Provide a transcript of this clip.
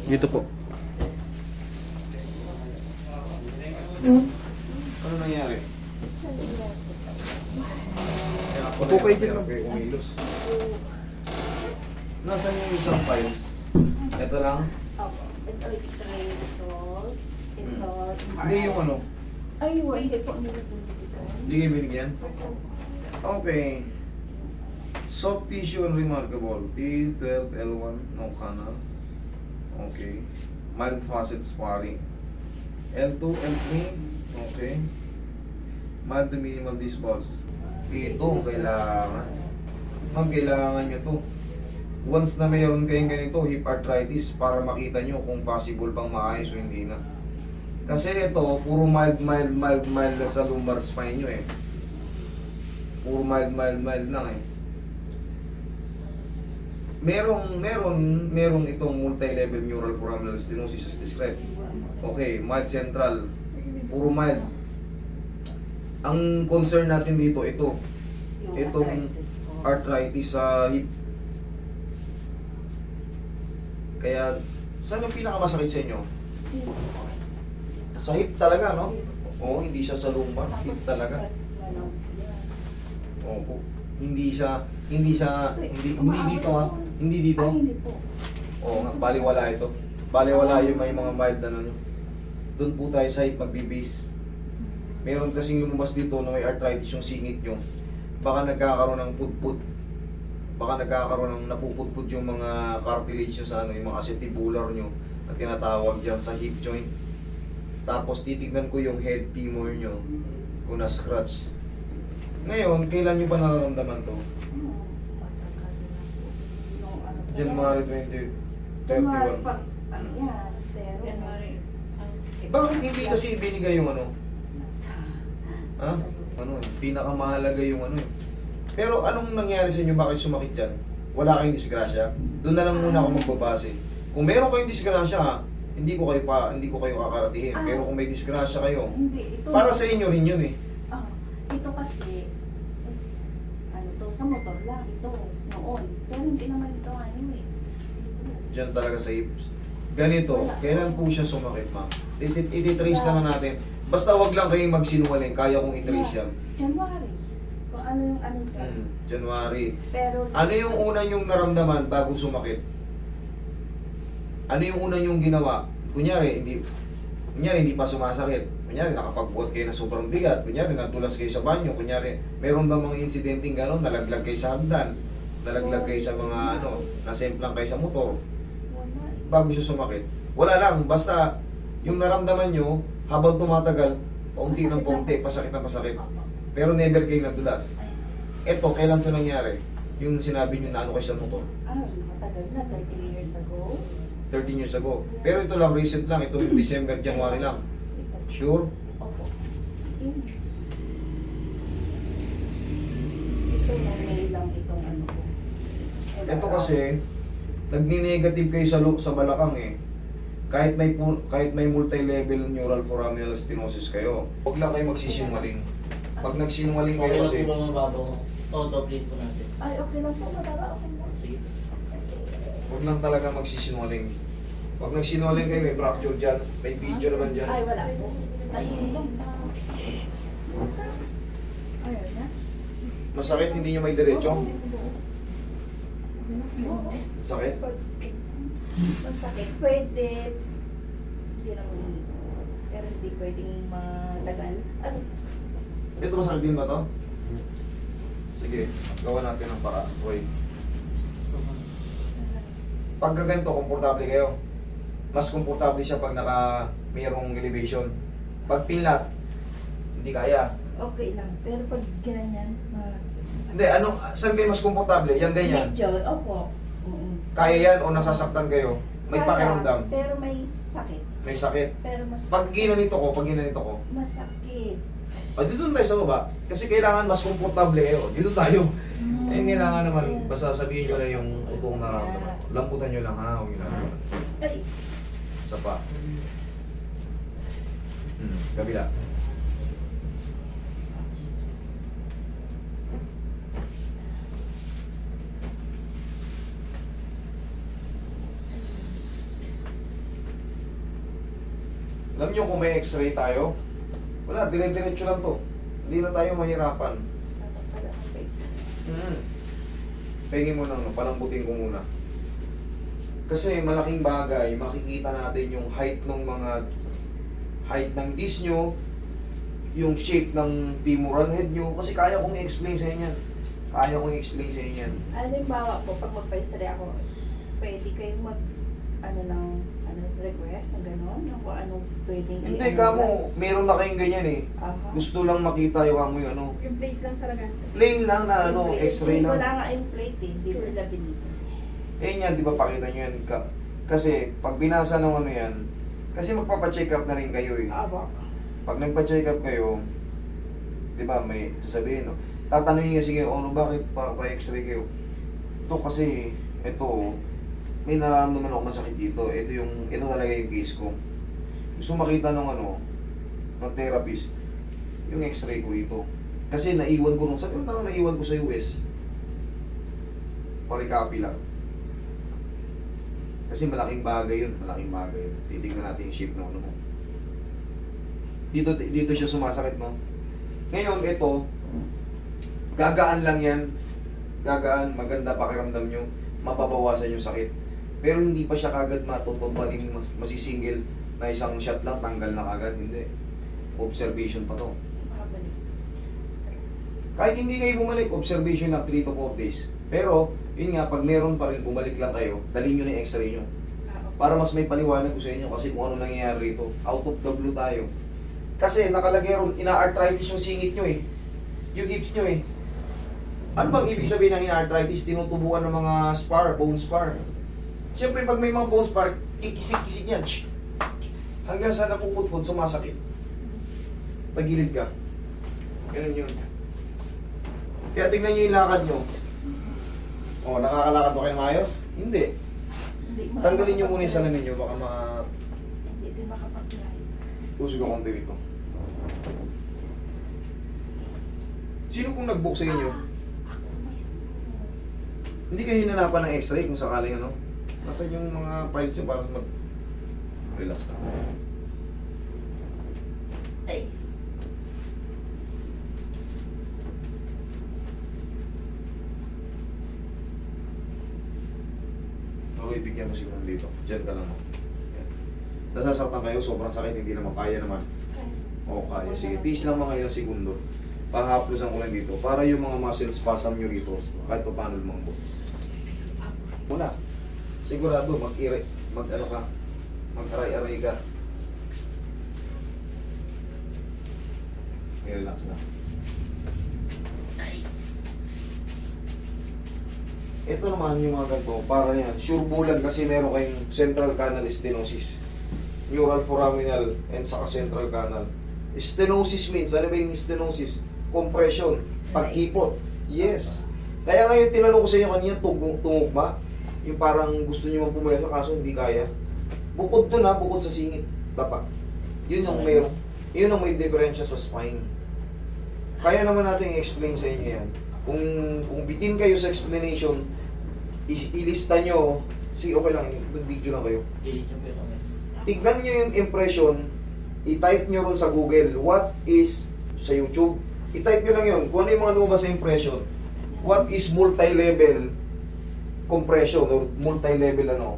Dito po. Ano nangyari? Upo kayo din lang. Umilos. Nasaan yung isang files? Ito lang? Opo. Ito X-ray result. Ito. Hindi yung ano? Ay, hindi po nilabunod ito. Hindi kayo binigyan? Okay. Soft tissue unremarkable. T12L1, no canal. Okay. Mild facet sparring. L2, L3. Okay. Mild to minimal disc bulge. Ito, kailangan. Ma'am, kailangan nyo to. Once na mayroon kayong ganito, hip arthritis, para makita nyo kung possible pang maayos o hindi na. Kasi ito, puro mild na sa lumbar spine nyo eh. Puro mild lang eh. Merong itong multi-level neural foraminal stenosis as described. Okay, mild central. Puro mild. Ang concern natin dito, ito. Itong arthritis sa hip. Kaya, saan yung pinakamasakit sa inyo? Sa hip talaga, no? Oo, hindi siya sa lumbar. Hip talaga. Oo. Hindi dito ha. Hindi dito. Ay, hindi po. Oo nga, baliwala ito. Baliwala yung may mga mild na ano. Doon po tayo sa hip magbibase. Meron kasing lumabas dito na may arthritis yung singit nyo. Baka nagkakaroon ng putput. Baka nagkakaroon ng napuputput yung mga cartilage nyo sa ano, yung mga acetibular nyo na tinatawag dyan sa hip joint. Tapos titignan ko yung head femur nyo kung na-scratch. Ngayon, kailan nyo ba nararamdaman to? January 20, 31. January pa. Ano yan? Pero... January. Bakit hindi kasi ibinigay yung ano? Ha? Ano eh? Pinakamahalaga yung ano eh. Pero anong nangyari sa inyo? Bakit sumakit dyan? Wala kayong disgrasya? Doon na lang muna ako magbabase. Kung meron kayong disgrasya ha, hindi ko kayo kakaratihin. Pero kung may disgrasya kayo, Hindi, ito. para sa inyo rin yun eh. Ito kasi, ano to, sa motor lang, ito, noon. Pero hindi naman ito, ano eh. Ito. Diyan talaga sa hips. Ganito, kailan po siya sumakit, ma'am? Ititrace na natin. Basta wag lang kayong magsinungaling, kaya kong itrace yan. January. Kung ano yung ano dyan. January. Pero, Ano yung una nyong naramdaman bago sumakit? Ano yung una nyong ginawa? Kunyari, hindi pa sumasakit. Kunyari, nakapagbuhat kayo na sobrang bigat. Kunyari, natulas kayo sa banyo. Kunyari, meron ba mga insidenteng gano'n? Nalaglag kayo sa hagdan. Nalaglag kayo sa mga nasemplang kayo sa motor. wala. Bago siya sumakit. Wala lang, basta yung naramdaman nyo, habang tumatagal, paunti ng paunti, pasakit na pasakit. Pero never kayo nadulas. Eto, kailan to nangyari? Yung sinabi nyo na ano kayo sa motor? Matagal na, 13 years ago. 13 years ago. Pero ito lang, recent lang. Ito December, January lang. Ito. Sure? Opo. Ito na may lang itong ano ko. Ito kasi, nagni-negative kayo sa balakang eh. Kahit may multi-level neural foraminal stenosis kayo, huwag lang kayo magsisinungaling. Pag nagsinungaling Okay kayo lang kasi, po ba mga bago? Oo, double po natin. Ay, okay lang po. Madara ako lang. Sige. huwag lang talaga magsisinungaling. Pag nagsinungaling kayo, may fracture dyan, may video naman dyan. Ay, wala po. Ay, ayun na. Masakit, hindi nyo may diretso. Sakit? Masakit. Pwede. Hindi naman. Pero hindi pwedeng matagal. Ano? Ito masakit din ba to? Sige, gawa natin ng para. Wait. Pag ganito, komportable kayo. Mas komportable siya pag mayroong elevation. Pag pinlat, hindi kaya. Okay lang. Pero pag ganyan, Hindi, saan kayo mas komportable? Yan ganyan. medyo, opo. Kaya yan o nasasaktan kayo? May Kaya, pakiramdam. Pero may sakit. May sakit. Pero mas Pag ginanito ko, masakit. dito tayo sa baba. Kasi kailangan mas komportable kayo. Dito tayo. Eh, kailangan naman, basta sabihin nyo na yung totoong nararamdaman. Lamputan nyo lang ha, huwag nyo lang. Ay, Isa pa. Kabila. Alam niyo kung may x-ray tayo, wala, dire-diretso lang to. Hindi na tayo mahirapan. Dapat pala ang face. Pengin mo lang, no? Palambutin ko muna. Kasi malaking bagay, makikita natin yung height ng disc nyo, yung shape ng femoral head nyo, kasi kaya kong i-explain sa inyo yan. Kaya kong i-explain sa inyo yan. Halimbawa po, pag magpa-x-ray ako, pwede kayong request ng gano'n? Ng kung anong pwedeng Hindi, kamo, meron na kayong ganyan eh. Aha. Gusto lang makita yung amoy ano. Yung plate lang talaga. Plain lang na ano, x-ray Hindi ko lang. lang nga yung plate eh. Hindi ko nila binigyan. Eh yan, di ba pakita nyo yan? Kasi pag binasa ng ano yan, kasi magpapacheck up na rin kayo eh. Aba. Pag nagpa-check up kayo, di ba may sasabihin, no? Tatanungin kasi kayo, ano bakit pa-x-ray kayo? Ito kasi, ito, may nararamdaman ako masakit dito. Ito talaga yung case ko. Gusto makita ng ano, ng therapist, yung x-ray ko dito. Kasi naiwan ko sabi mo talaga naiwan ko sa US. Parikapi lang. Kasi malaking bagay yun, malaking bagay yun. Titignan natin yung shape ng ano mo. Dito siya sumasakit, no? Ngayon, ito, gagaan lang yan. Gagaan, maganda pakiramdam nyo, mapabawasan yung sakit. Pero hindi pa siya kagad matutupaling masisingil na isang shot lang, tanggal na kagad. Hindi. Observation pa to. Makabalik. Kahit hindi kayo bumalik, observation na 3 to 4 days. Pero, yun nga, pag meron pa rin, bumalik lang kayo, dalhin nyo na yung x-ray nyo. Para mas may paliwanag ko sa inyo kasi kung ano nangyayari rito. Out of the blue tayo. Kasi nakalagay ron, ina-arthritis yung singit nyo eh. Yung hips nyo eh. Ano bang ibig sabihin ng ina-arthritis? Tinutubuan ng mga spar, bone spar. Siyempre pag may mga bone spar, kikisik-kisik yan. Hanggang sa napuputput, sumasakit. Tagilid ka. Ganun yun. Kaya tingnan nyo yung lakad nyo. O, nakakalakad ba kayo maayos? Hindi. Hindi Tanggalin nyo muna yung salamin nyo, baka Hindi din makapag-drive. usog ang konti rito. Sino pong nag-book sa inyo? Ako mismo. Hindi kayo hinanapan ng x-ray kung sakaling ano? Nasaan yung mga files nyo para mag-relax na? Ay. Okay, bigyan mo siguro dito. Diyan ka lang. Yan. Nasasaktan kayo, sobrang sakit, hindi naman kaya naman. O kaya. Sige, tiis lang mga ilang segundo. Pahaplosan ko lang dito. Para yung mga muscle spasm nyo rito, kahit pa paano lumambot. Wala. Sigurado, mag-ano ka, mag-aray-aray ka. Relax na. Ito naman yung mga ganito, para yan. Sure bulan kasi meron kayong central canal stenosis. Neural foraminal and saka central canal. Stenosis means, ano ba yung stenosis? Compression, pagkipot. Yes. Kaya ngayon tinanong ko sa inyo kanina, tumugma. Yung parang gusto niyo magpumesa kaso hindi kaya. Bukod dun ha, bukod sa singit. Tapak. Yun yung mayroon. Yun ang may diferensya sa spine. Kaya naman natin i-explain sa inyo yan. Kung bitin kayo sa explanation, ilista nyo, sige okay lang, mag-video lang kayo. Delete nyo po yung comment. Tignan nyo yung impression, i-type nyo ron sa Google, what is, sa YouTube, i-type nyo lang yun, kung ano yung mga lumabas sa impression, what is multi-level compression or multi-level ano,